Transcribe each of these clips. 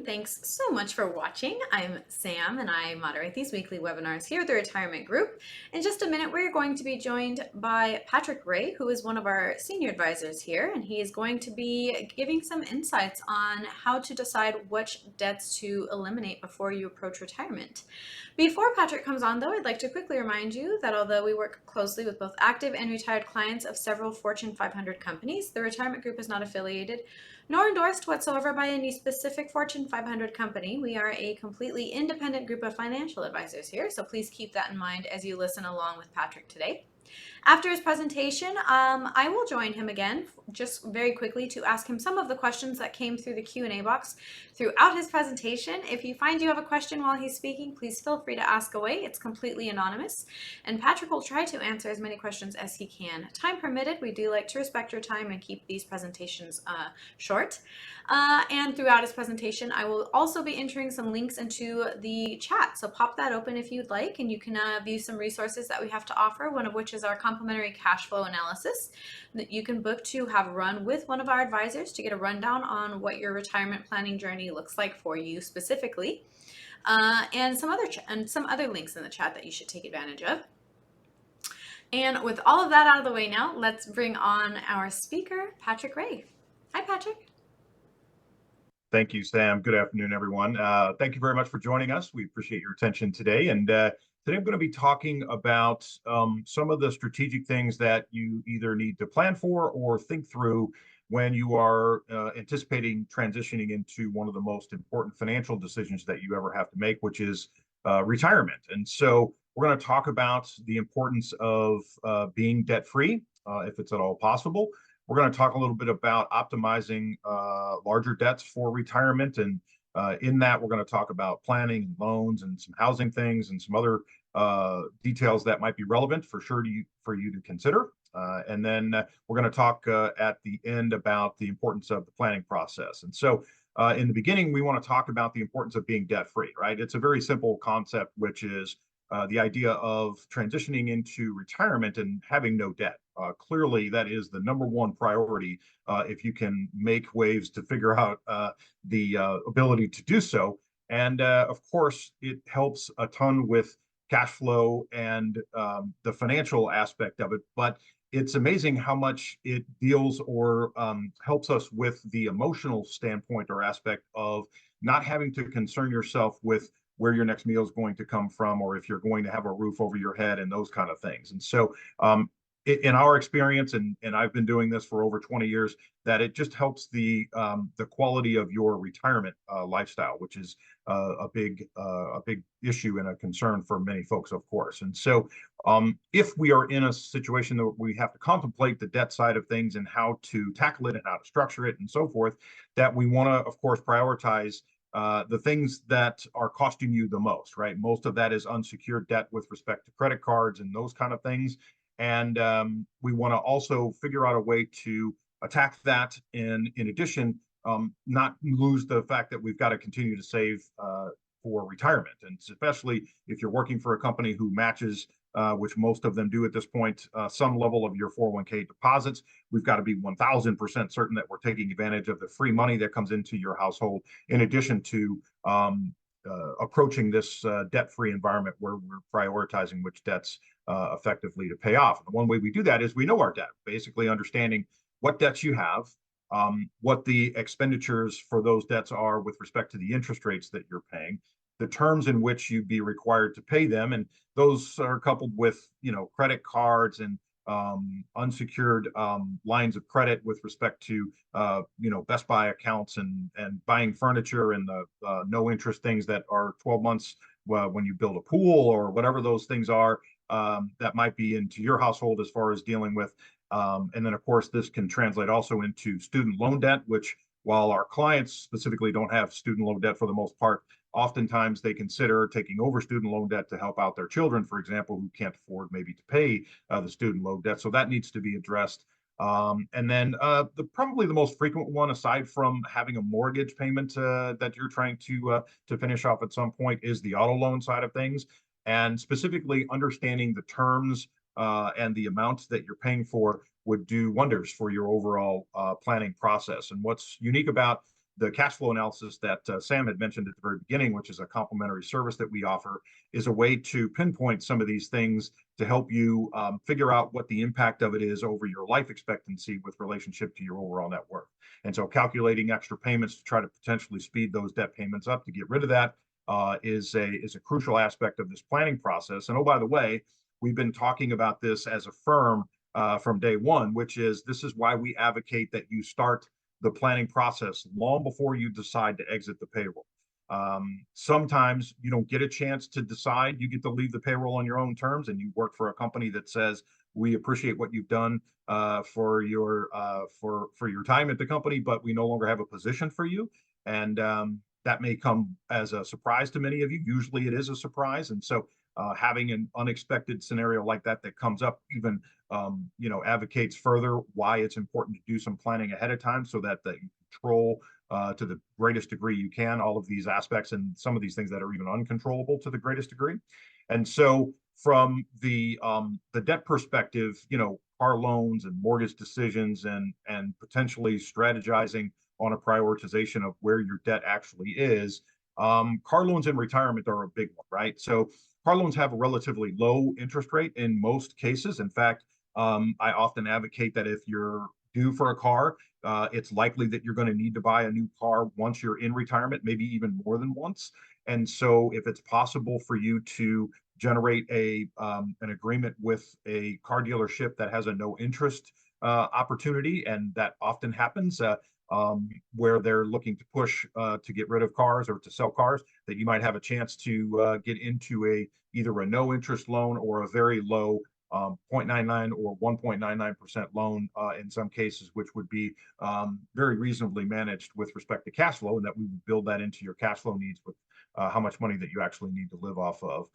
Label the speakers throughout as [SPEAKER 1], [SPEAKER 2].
[SPEAKER 1] thanks so much for watching. I'm Sam and I moderate these weekly webinars here at the Retirement Group. In just a minute, we're going to be joined by Patrick Ray, who is one of our senior advisors here, and he is going to be giving some insights on how to decide which debts to eliminate before you approach retirement. Before Patrick comes on, though, I'd like to quickly remind you that although we work closely with both active and retired clients of several Fortune 500 companies, the Retirement Group is not affiliated nor endorsed whatsoever by any specific Fortune 500 company. We are a completely independent group of financial advisors here, so please keep that in mind as you listen along with Patrick today. After his presentation, I will join him again just very quickly to ask him some of the questions that came through the Q&A box throughout his presentation. If you find you have a question while he's speaking, please feel free to ask away. It's completely anonymous, and Patrick will try to answer as many questions as he can. Time permitted, we do like to respect your time and keep these presentations short. And throughout his presentation, I will also be entering some links into the chat. So pop that open if you'd like, and you can view some resources that we have to offer, one of which is our complimentary cash flow analysis that you can book to have run with one of our advisors to get a rundown on what your retirement planning journey looks like for you specifically, and some other links in the chat that you should take advantage of. And with all of that out of the way now, let's bring on our speaker, Patrick Ray. Hi, Patrick.
[SPEAKER 2] Thank you, Sam. Good afternoon, everyone. Thank you very much for joining us. We appreciate your attention today. And today I'm going to be talking about some of the strategic things that you either need to plan for or think through when you are anticipating transitioning into one of the most important financial decisions that you ever have to make, which is retirement. And so we're going to talk about the importance of being debt-free, if it's at all possible. We're going to talk a little bit about optimizing larger debts for retirement. And in that, we're going to talk about planning and loans and some housing things and some other details that might be relevant for you to consider. And then we're going to talk at the end about the importance of the planning process. And so in the beginning, we want to talk about the importance of being debt-free, right? It's a very simple concept, which is the idea of transitioning into retirement and having no debt. Clearly, that is the number one priority if you can make waves to figure out the ability to do so. And of course, it helps a ton with cash flow and the financial aspect of it. But it's amazing how much it deals or helps us with the emotional standpoint or aspect of not having to concern yourself with where your next meal is going to come from, or if you're going to have a roof over your head and those kind of things. And so in our experience, and I've been doing this for over 20 years, that it just helps the quality of your retirement lifestyle, which is a big issue and a concern for many folks, of course. And so if we are in a situation that we have to contemplate the debt side of things and how to tackle it and how to structure it and so forth, that we want to, of course, prioritize the things that are costing you the most, right? Most of that is unsecured debt with respect to credit cards and those kind of things. And we want to also figure out a way to attack that. And in addition, not lose the fact that we've got to continue to save for retirement. And especially if you're working for a company who matches, which most of them do at this point, some level of your 401k deposits, we've got to be 1,000% certain that we're taking advantage of the free money that comes into your household, in addition to approaching this debt-free environment where we're prioritizing which debts effectively to pay off. And one way we do that is we know our debt, basically understanding what debts you have, what the expenditures for those debts are with respect to the interest rates that you're paying, the terms in which you'd be required to pay them. And those are coupled with, credit cards and unsecured lines of credit with respect to, Best Buy accounts and buying furniture and the no interest things that are 12 months when you build a pool or whatever those things are that might be into your household as far as dealing with. And then, of course, this can translate also into student loan debt, which while our clients specifically don't have student loan debt for the most part, oftentimes they consider taking over student loan debt to help out their children, for example, who can't afford maybe to pay the student loan debt. So that needs to be addressed. And then probably the most frequent one, aside from having a mortgage payment that you're trying to finish off at some point, is the auto loan side of things, and specifically understanding the terms and the amounts that you're paying for would do wonders for your overall planning process. And what's unique about the cash flow analysis that Sam had mentioned at the very beginning, which is a complimentary service that we offer, is a way to pinpoint some of these things to help you figure out what the impact of it is over your life expectancy with relationship to your overall net worth. And so calculating extra payments to try to potentially speed those debt payments up to get rid of that is a crucial aspect of this planning process. And oh, by the way, we've been talking about this as a firm from day one, which is this is why we advocate that you start the planning process long before you decide to exit the payroll. Sometimes you don't get a chance to decide. You get to leave the payroll on your own terms, and you work for a company that says, "We appreciate what you've done for your time at the company, but we no longer have a position for you." And that may come as a surprise to many of you. Usually, it is a surprise, and so having an unexpected scenario like that comes up even advocates further why it's important to do some planning ahead of time so that you control to the greatest degree you can all of these aspects and some of these things that are even uncontrollable to the greatest degree. And so from the debt perspective, car loans and mortgage decisions and potentially strategizing on a prioritization of where your debt actually is. Car loans in retirement are a big one, right? So car loans have a relatively low interest rate in most cases. In fact, I often advocate that if you're due for a car, it's likely that you're going to need to buy a new car once you're in retirement, maybe even more than once. And so if it's possible for you to generate an agreement with a car dealership that has a no interest opportunity, and that often happens, where they're looking to push to get rid of cars or to sell cars, that you might have a chance to get into either a no interest loan or a very low 0.99 or 1.99% loan in some cases, which would be very reasonably managed with respect to cash flow, and that we would build that into your cash flow needs with how much money that you actually need to live off of.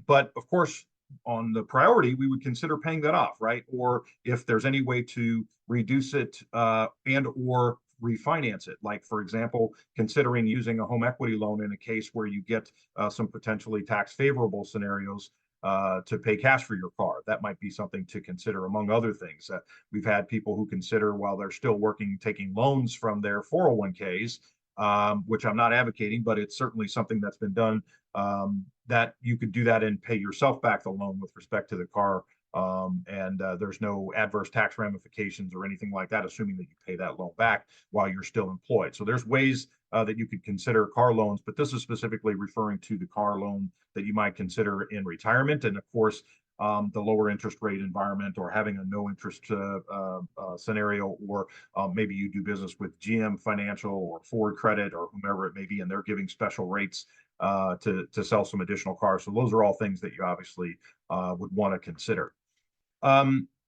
[SPEAKER 2] But of course, on the priority, we would consider paying that off, right? Or if there's any way to reduce it and or refinance it. Like, for example, considering using a home equity loan in a case where you get some potentially tax favorable scenarios to pay cash for your car. That might be something to consider, among other things. We've had people who consider, while they're still working, taking loans from their 401ks, which I'm not advocating, but it's certainly something that's been done, that you could do that and pay yourself back the loan with respect to the car. And there's no adverse tax ramifications or anything like that, assuming that you pay that loan back while you're still employed. So there's ways that you could consider car loans, but this is specifically referring to the car loan that you might consider in retirement. And of course, the lower interest rate environment, or having a no interest scenario, or maybe you do business with GM Financial or Ford Credit or whomever it may be, and they're giving special rates to sell some additional cars. So those are all things that you obviously would want to consider.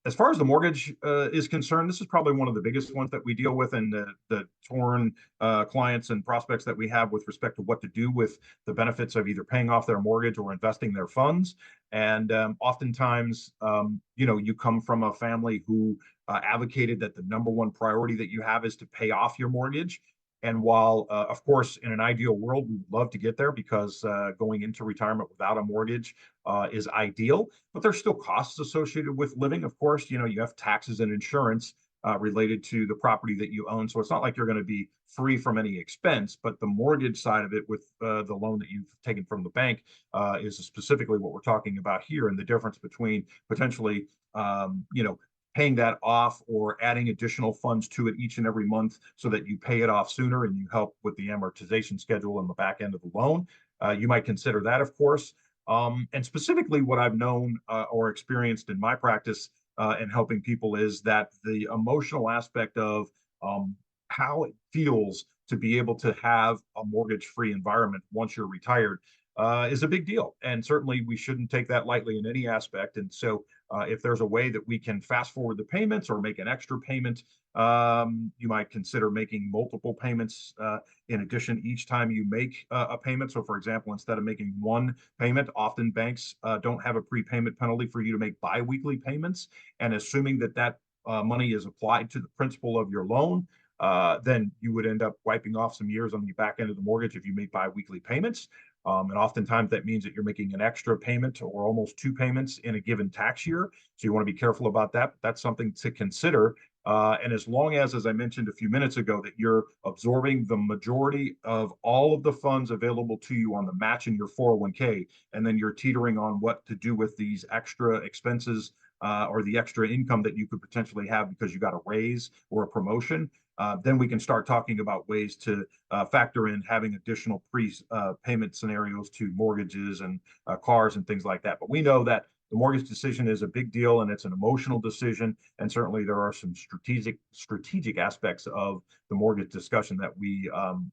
[SPEAKER 2] As far as the mortgage is concerned, this is probably one of the biggest ones that we deal with, and the torn clients and prospects that we have with respect to what to do with the benefits of either paying off their mortgage or investing their funds. And oftentimes, you come from a family who advocated that the number one priority that you have is to pay off your mortgage. And while, of course, in an ideal world, we would love to get there, because going into retirement without a mortgage is ideal, but there's still costs associated with living. Of course, you have taxes and insurance related to the property that you own. So it's not like you're going to be free from any expense, but the mortgage side of it with the loan that you've taken from the bank is specifically what we're talking about here. And the difference between potentially, paying that off or adding additional funds to it each and every month so that you pay it off sooner and you help with the amortization schedule on the back end of the loan. You might consider that, of course. And specifically, what I've known or experienced in my practice in helping people is that the emotional aspect of how it feels to be able to have a mortgage-free environment once you're retired is a big deal. And certainly we shouldn't take that lightly in any aspect. And so if there's a way that we can fast forward the payments or make an extra payment, you might consider making multiple payments in addition each time you make a payment. So for example, instead of making one payment, often banks don't have a prepayment penalty for you to make biweekly payments. And assuming that money is applied to the principal of your loan, then you would end up wiping off some years on the back end of the mortgage if you make biweekly payments. And oftentimes that means that you're making an extra payment or almost two payments in a given tax year. So you want to be careful about that. But that's something to consider And as long as I mentioned a few minutes ago, that you're absorbing the majority of all of the funds available to you on the match in your 401k, and then you're teetering on what to do with these extra expenses or the extra income that you could potentially have because you got a raise or a promotion, then we can start talking about ways to factor in having additional payment scenarios to mortgages and cars and things like that. But we know that the mortgage decision is a big deal and it's an emotional decision. And certainly there are some strategic aspects of the mortgage discussion that we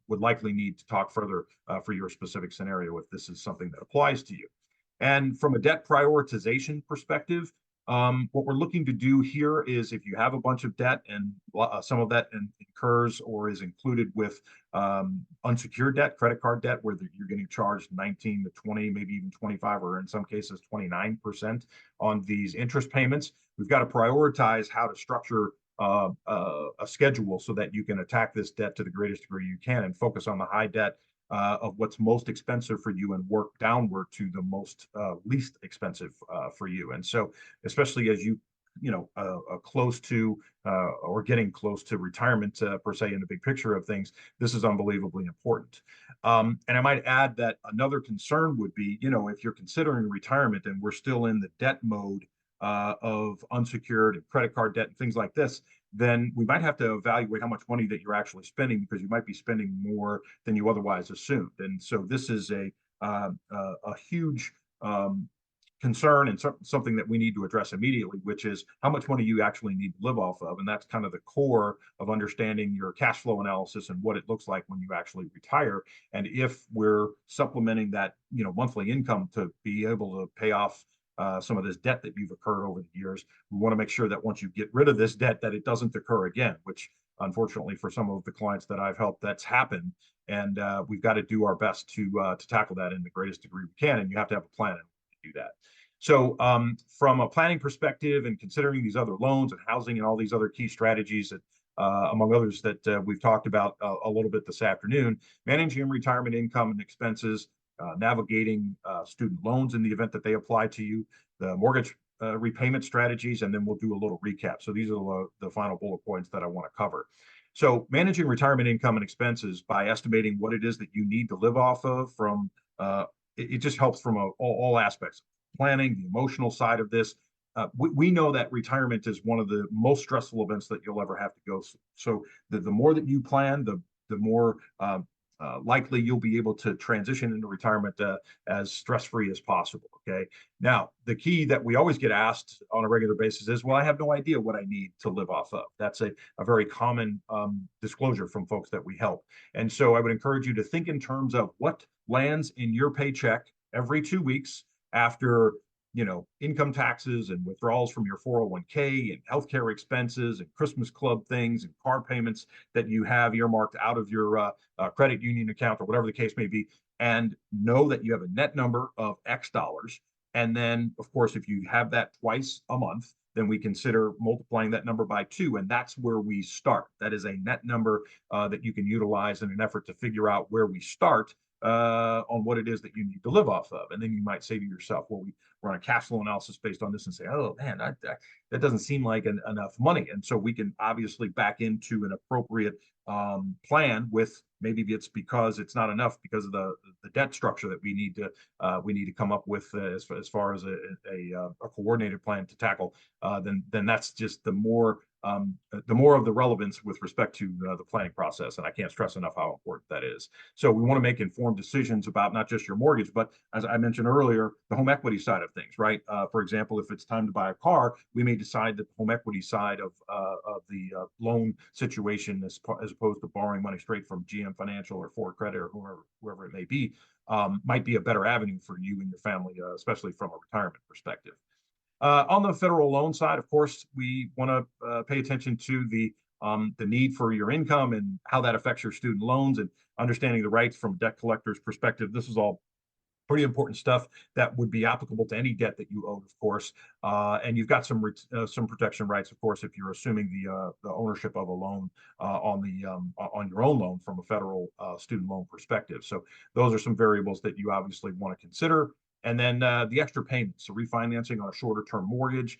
[SPEAKER 2] would likely need to talk further for your specific scenario if this is something that applies to you. And from a debt prioritization perspective, what we're looking to do here is if you have a bunch of debt and some of that incurs or is included with unsecured debt, credit card debt, where you're getting charged 19 to 20, maybe even 25, or in some cases 29% on these interest payments, we've got to prioritize how to structure a schedule so that you can attack this debt to the greatest degree you can and focus on the high debt of what's most expensive for you and work downward to the most least expensive for you. And so, especially as close to or getting close to retirement per se in the big picture of things, this is unbelievably important. And I might add that another concern would be, if you're considering retirement and we're still in the debt mode of unsecured and credit card debt and things like this, then we might have to evaluate how much money that you're actually spending because you might be spending more than you otherwise assumed. And so this is a huge concern and something that we need to address immediately, which is how much money you actually need to live off of. And that's kind of the core of understanding your cash flow analysis and what it looks like when you actually retire. And if we're supplementing that, monthly income to be able to pay off some of this debt that you've incurred over the years, we want to make sure that once you get rid of this debt, that it doesn't occur again, which unfortunately for some of the clients that I've helped, that's happened. And we've got to do our best to tackle that in the greatest degree we can. And you have to have a plan to do that. So from a planning perspective and considering these other loans and housing and all these other key strategies that among others that we've talked about a little bit this afternoon, managing retirement income and expenses, navigating student loans in the event that they apply to you, the mortgage repayment strategies, and then we'll do a little recap. So these are the final bullet points that I want to cover. So managing retirement income and expenses by estimating what it is that you need to live off of from it just helps from all aspects. Planning, the emotional side of this. We know that retirement is one of the most stressful events that you'll ever have to go through. So the more that you plan, the more likely you'll be able to transition into retirement as stress-free as possible. Okay. Now, the key that we always get asked on a regular basis is, well, I have no idea what I need to live off of. That's a very common disclosure from folks that we help. And so I would encourage you to think in terms of what lands in your paycheck every 2 weeks after income taxes and withdrawals from your 401k and healthcare expenses and Christmas club things and car payments that you have earmarked out of your credit union account or whatever the case may be, and know that you have a net number of X dollars. And then, of course, if you have that twice a month, then we consider multiplying that number by 2. And that's where we start. That is a net number that you can utilize in an effort to figure out where we start on what it is that you need to live off of. And then you might say to yourself, well, we run a cash flow analysis based on this and say, oh man, that doesn't seem like enough money. And so we can obviously back into an appropriate plan with maybe it's because it's not enough because of the debt structure that we need to come up with as far as a coordinated plan to tackle. Then that's just the more of the relevance with respect to the planning process. And I can't stress enough how important that is. So we want to make informed decisions about not just your mortgage, but as I mentioned earlier, the home equity side of things, right? For example, if it's time to buy a car, we may decide that the home equity side of the loan situation, as opposed to borrowing money straight from GM Financial or Ford Credit or whoever it may be, might be a better avenue for you and your family, especially from a retirement perspective. On the federal loan side, of course, we want to pay attention to the need for your income and how that affects your student loans and understanding the rights from a debt collector's perspective. This is all pretty important stuff that would be applicable to any debt that you owe, of course. And you've got some protection rights, of course, if you're assuming the ownership of a loan on your own loan from a federal student loan perspective. So those are some variables that you obviously want to consider. And then the extra payments, so refinancing on a shorter term mortgage.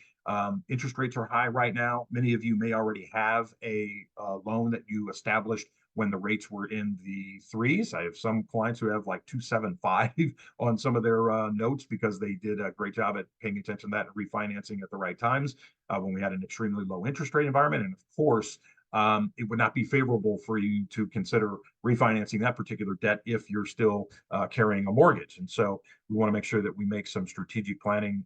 [SPEAKER 2] Interest rates are high right now. Many of you may already have a loan that you established when the rates were in the threes. I have some clients who have like 275 on some of their notes because they did a great job at paying attention to that and refinancing at the right times when we had an extremely low interest rate environment. And of course, it would not be favorable for you to consider refinancing that particular debt if you're still carrying a mortgage. And so we want to make sure that we make some strategic planning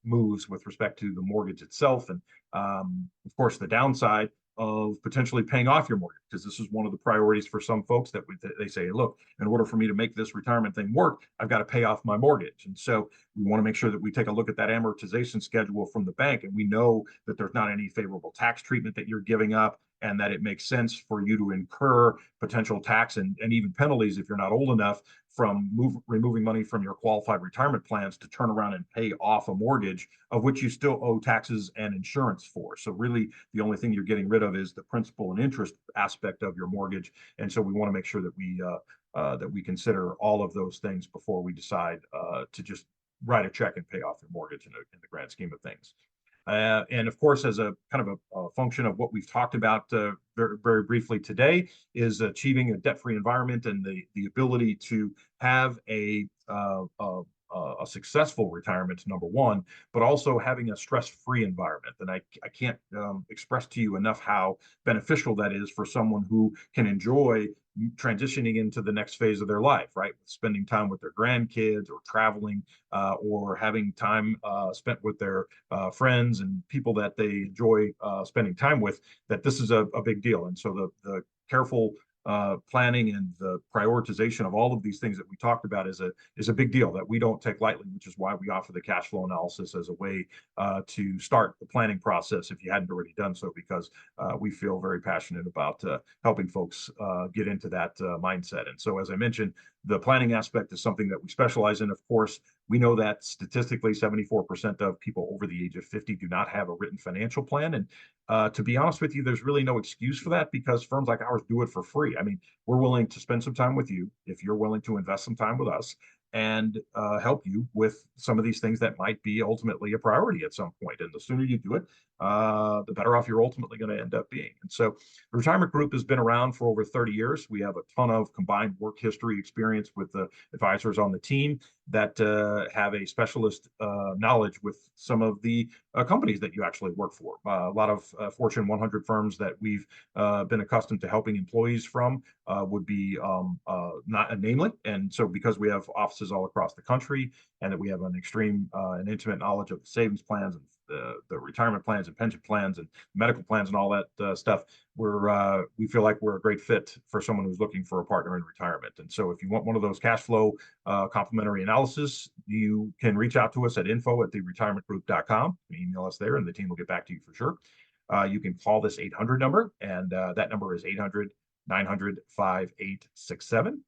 [SPEAKER 2] moves with respect to the mortgage itself. And of course, the downside of potentially paying off your mortgage, because this is one of the priorities for some folks that they say, look, in order for me to make this retirement thing work, I've got to pay off my mortgage. And so we want to make sure that we take a look at that amortization schedule from the bank, and we know that there's not any favorable tax treatment that you're giving up, and that it makes sense for you to incur potential tax and even penalties if you're not old enough from removing money from your qualified retirement plans to turn around and pay off a mortgage of which you still owe taxes and insurance for. So really, the only thing you're getting rid of is the principal and interest aspect of your mortgage. And so we want to make sure that we consider all of those things before we decide to just write a check and pay off your mortgage in the grand scheme of things. And of course, as a kind of a function of what we've talked about very, very briefly today, is achieving a debt-free environment and the ability to have a successful retirement, number one, but also having a stress-free environment. And I can't express to you enough how beneficial that is for someone who can enjoy transitioning into the next phase of their life, right? Spending time with their grandkids or traveling or having time spent with their friends and people that they enjoy spending time with, that this is a big deal. And so the careful planning and the prioritization of all of these things that we talked about is a big deal that we don't take lightly, which is why we offer the cash flow analysis as a way to start the planning process if you hadn't already done so, because we feel very passionate about helping folks get into that mindset. And so, as I mentioned, the planning aspect is something that we specialize in. Of course, we know that statistically 74% of people over the age of 50 do not have a written financial plan. And to be honest with you, there's really no excuse for that, because firms like ours do it for free. I mean, we're willing to spend some time with you if you're willing to invest some time with us and help you with some of these things that might be ultimately a priority at some point. And the sooner you do it, the better off you're ultimately going to end up being. And so the retirement group has been around for over 30 years. We have a ton of combined work history experience with the advisors on the team that have a specialist knowledge with some of the companies that you actually work for. A lot of Fortune 100 firms that we've been accustomed to helping employees from would be not namely. And so because we have offices all across the country and that we have an extreme and intimate knowledge of the savings plans and the retirement plans and pension plans and medical plans and all that stuff, we feel like we're a great fit for someone who's looking for a partner in retirement. And so if you want one of those cash flow complimentary analysis, you can reach out to us at info@theretirementgroup.com. Email us there and the team will get back to you for sure. You can call this 800 number, and that number is 800-900-5867.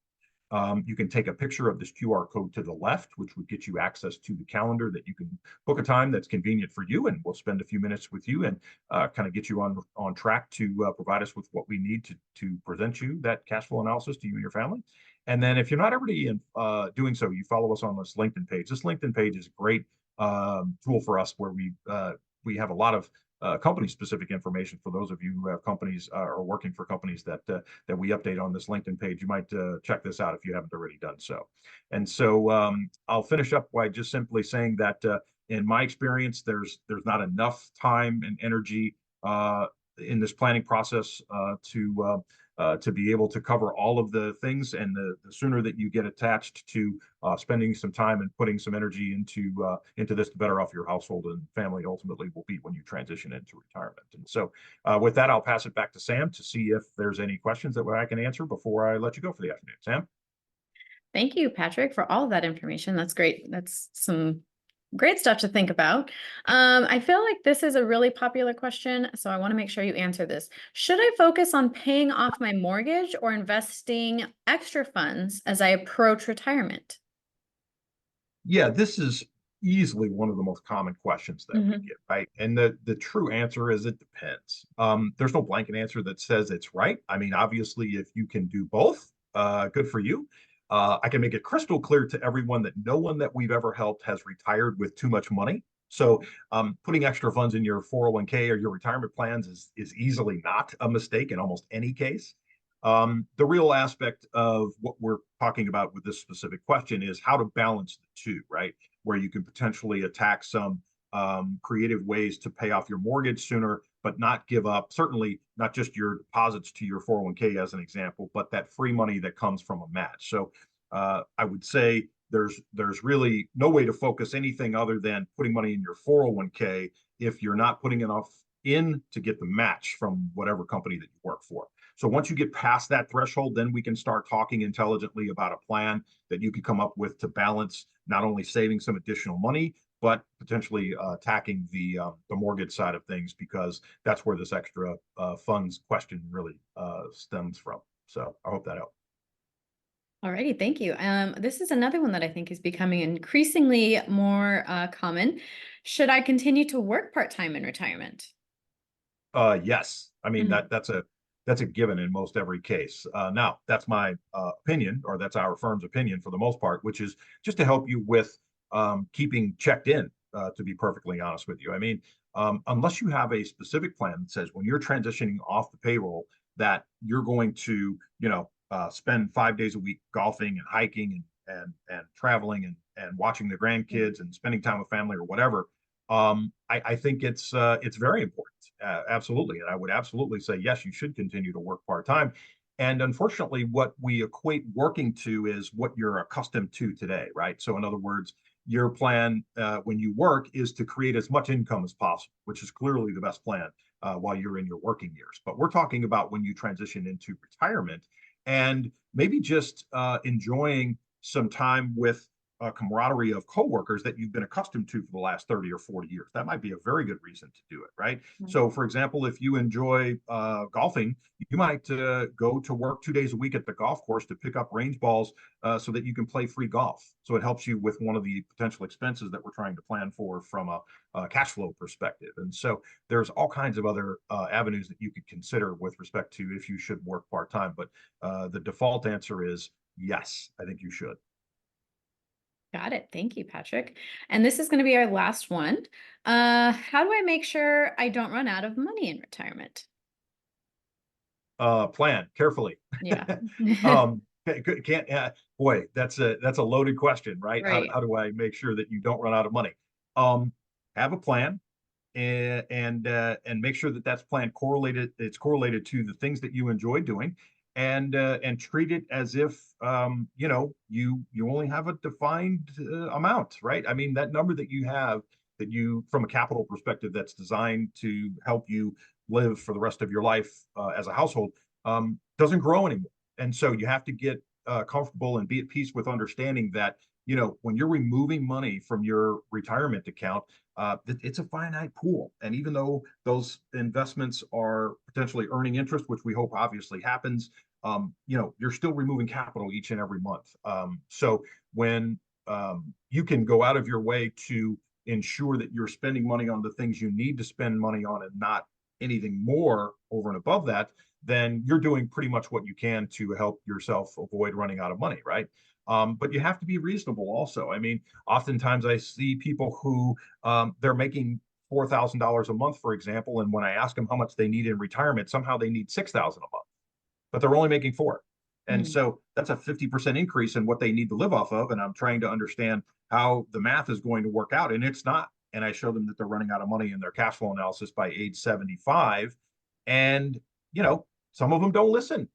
[SPEAKER 2] You can take a picture of this QR code to the left, which would get you access to the calendar that you can book a time that's convenient for you, and we'll spend a few minutes with you and kind of get you on track to provide us with what we need to present you that cash flow analysis to you and your family. And then if you're not already doing so, you follow us on this LinkedIn page. This LinkedIn page is a great tool for us where we have a lot of company-specific information for those of you who have companies or working for companies that we update on this LinkedIn page. You might check this out if you haven't already done so. And so I'll finish up by just simply saying that in my experience, there's not enough time and energy in this planning process to be able to cover all of the things. And the sooner that you get attached to spending some time and putting some energy into this, the better off your household and family ultimately will be when you transition into retirement. And so with that, I'll pass it back to Sam to see if there's any questions that I can answer before I let you go for the afternoon. Sam?
[SPEAKER 1] Thank you, Patrick, for all of that information. That's great. That's some great stuff to think about. I feel like this is a really popular question, so I want to make sure you answer this. Should I focus on paying off my mortgage or investing extra funds as I approach retirement?
[SPEAKER 2] Yeah, this is easily one of the most common questions that we get, right? And the true answer is it depends. There's no blanket answer that says it's right. I mean, obviously, if you can do both, good for you. I can make it crystal clear to everyone that no one that we've ever helped has retired with too much money. So putting extra funds in your 401k or your retirement plans is easily not a mistake in almost any case. The real aspect of what we're talking about with this specific question is how to balance the two, right? Where you can potentially attack some creative ways to pay off your mortgage sooner, but not give up, certainly not just your deposits to your 401k as an example, but that free money that comes from a match. So I would say there's really no way to focus anything other than putting money in your 401k if you're not putting enough in to get the match from whatever company that you work for. So once you get past that threshold, then we can start talking intelligently about a plan that you can come up with to balance not only saving some additional money, but potentially attacking the mortgage side of things, because that's where this extra funds question really stems from. So I hope that helps.
[SPEAKER 1] Alrighty, thank you. This is another one that I think is becoming increasingly more common. Should I continue to work part-time in retirement?
[SPEAKER 2] Yes, I mean
[SPEAKER 1] Mhm.
[SPEAKER 2] that's a given in most every case. Now that's my opinion, or that's our firm's opinion for the most part, which is just to help you with keeping checked in. To be perfectly honest with you, I mean, unless you have a specific plan that says when you're transitioning off the payroll that you're going to, spend 5 days a week golfing and hiking and traveling and watching the grandkids and spending time with family or whatever. I think it's very important, absolutely, and I would absolutely say yes, you should continue to work part time. And unfortunately, what we equate working to is what you're accustomed to today, right? So, in other words, your plan when you work is to create as much income as possible, which is clearly the best plan while you're in your working years. But we're talking about when you transition into retirement and maybe just enjoying some time with camaraderie of coworkers that you've been accustomed to for the last 30 or 40 years. That might be a very good reason to do it, right? So, for example, if you enjoy golfing, you might go to work 2 days a week at the golf course to pick up range balls so that you can play free golf. So it helps you with one of the potential expenses that we're trying to plan for from a cash flow perspective. And so there's all kinds of other avenues that you could consider with respect to if you should work part time. But the default answer is yes, I think you should.
[SPEAKER 1] Got it. Thank you, Patrick. And this is going to be our last one. How do I make sure I don't run out of money in retirement?
[SPEAKER 2] Plan carefully.
[SPEAKER 1] Yeah.
[SPEAKER 2] Can't boy, that's a loaded question, right?
[SPEAKER 1] Right.
[SPEAKER 2] How do I make sure that you don't run out of money? Um, have a plan and make sure that that's plan correlated. It's correlated to the things that you enjoy doing, and treat it as if you only have a defined amount, right? I mean that number that you have that you from a capital perspective that's designed to help you live for the rest of your life as a household doesn't grow anymore, and so you have to get comfortable and be at peace with understanding that when you're removing money from your retirement account, it's a finite pool. And even though those investments are potentially earning interest, which we hope obviously happens, you're still removing capital each and every month. So when you can go out of your way to ensure that you're spending money on the things you need to spend money on and not anything more over and above that, then you're doing pretty much what you can to help yourself avoid running out of money, right? But you have to be reasonable also. I mean, oftentimes I see people who they're making $4,000 a month, for example, and when I ask them how much they need in retirement, somehow they need 6,000 a month, but they're only making four. And
[SPEAKER 1] Mm.
[SPEAKER 2] so that's a 50% increase in what they need to live off of. And I'm trying to understand how the math is going to work out. And it's not. And I show them that they're running out of money in their cash flow analysis by age 75. And, some of them don't listen.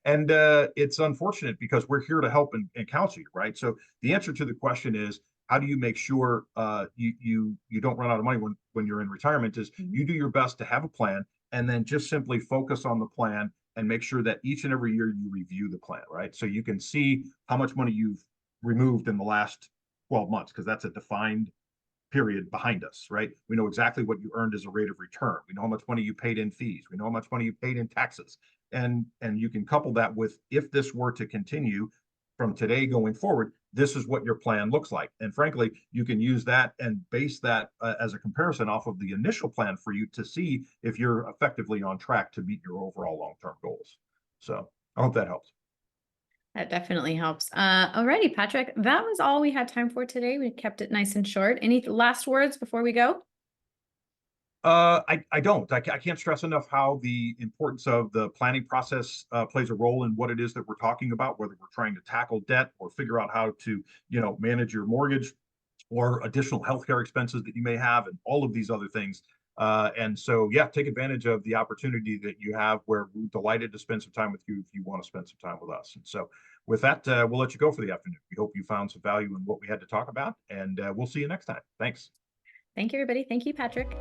[SPEAKER 2] And it's unfortunate because we're here to help and counsel you, right? So the answer to the question is, how do you make sure you don't run out of money when you're in retirement is
[SPEAKER 1] Mhm.
[SPEAKER 2] you do your best to have a plan and then just simply focus on the plan and make sure that each and every year you review the plan, right? So you can see how much money you've removed in the last 12 months, because that's a defined period behind us, right? We know exactly what you earned as a rate of return. We know how much money you paid in fees. We know how much money you paid in taxes. And you can couple that with if this were to continue from today going forward, this is what your plan looks like. And frankly, you can use that and base that as a comparison off of the initial plan for you to see if you're effectively on track to meet your overall long-term goals. So I hope that helps.
[SPEAKER 1] That definitely helps. Alrighty, Patrick, that was all we had time for today. We kept it nice and short. Any last words before we go?
[SPEAKER 2] I don't. I can't stress enough how the importance of the planning process plays a role in what it is that we're talking about, whether we're trying to tackle debt or figure out how to, manage your mortgage or additional healthcare expenses that you may have, and all of these other things. And so, yeah, take advantage of the opportunity that you have. Where we're delighted to spend some time with you if you want to spend some time with us. And so, with that, we'll let you go for the afternoon. We hope you found some value in what we had to talk about, and we'll see you next time. Thanks.
[SPEAKER 1] Thank you, everybody. Thank you, Patrick.